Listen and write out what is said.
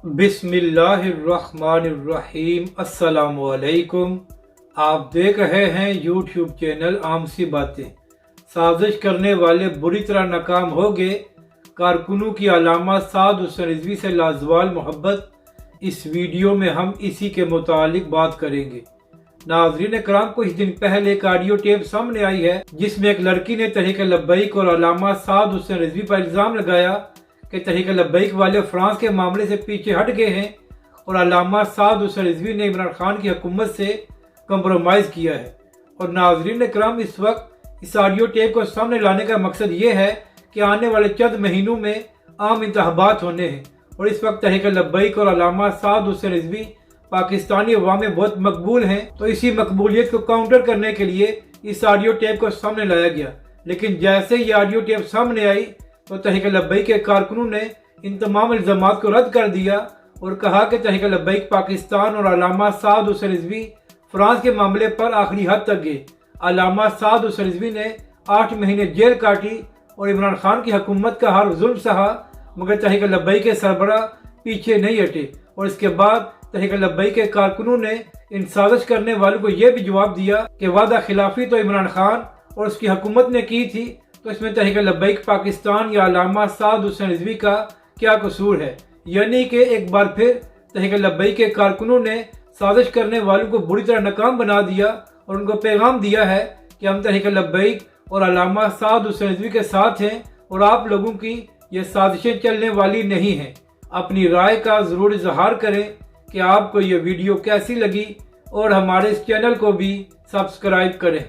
बिस्मिल्लाहिर्रहमानिर्रहीम। अस्सलाम वालेकुम। आप देख रहे हैं यूट्यूब चैनल आम सी बातें। साजिश करने वाले बुरी तरह नाकाम हो गए, कारकुनों की अलामा साद हुसैन रिजवी से लाजवाल मोहब्बत। इस वीडियो में हम इसी के मुतालिक बात करेंगे। नाज़रीन कराम, कुछ दिन पहले एक ऑडियो टेप सामने आई है जिसमें एक लड़की ने तहरीक लब्बैक और अलामा साद हुसैन रिजवी पर इल्ज़ाम लगाया कि तहरीक लब्बैक वाले फ्रांस के मामले से पीछे हट गए हैं और अलामा साद हुसैन रिजवी ने इमरान खान की हुकूमत से कंप्रोमाइज़ किया है। और नाज़रीन कराम, इस वक्त इस ऑडियो टेप को सामने लाने का मकसद ये है कि आने वाले चंद महीनों में आम इंतखाबात होने हैं और इस वक्त तहरीक लब्बैक और अलामा साद हुसैन रिजवी पाकिस्तानी अवाम में बहुत मकबूल हैं। तो इसी मकबूलियत को काउंटर करने के लिए इस ऑडियो टेप को सामने लाया गया। लेकिन जैसे ये ऑडियो टेप सामने आई तो तहरीक लब्बैक के कारकुनों ने इन तमाम इल्ज़ामात को रद्द कर दिया और कहा कि तहरीक लब्बैक पाकिस्तान और अलामा साद हुसैन रिजवी फ्रांस के मामले पर आखिरी हद तक गए। अलामा साद हुसैन रिजवी ने 8 महीने जेल काटी और इमरान खान की हुकूमत का हर जुल्म सहा, मगर तहरीक लब्बैक के सरबराह पीछे नहीं हटे। और इसके बाद तहरीक लब्बैक के कारकुनों ने इन साजिश करने वालों को यह भी जवाब दिया कि वादा खिलाफी तो इमरान खान और उसकी हुकूमत ने की थी, तो इसमें तहरीक लब्बैक पाकिस्तान या अलामा साद हुसैन रिजवी का क्या कसूर है। यानी कि एक बार फिर तहरीक लब्बैक के कारकुनों ने साजिश करने वालों को बुरी तरह नाकाम बना दिया और उनको पैगाम दिया है कि हम तहरीक लब्बैक और अलामा साद हुसैन रिजवी के साथ हैं और आप लोगों की ये साजिशें चलने वाली नहीं हैं। अपनी राय का ज़रूर इजहार करें कि आपको ये वीडियो कैसी लगी और हमारे इस चैनल को भी सब्सक्राइब करें।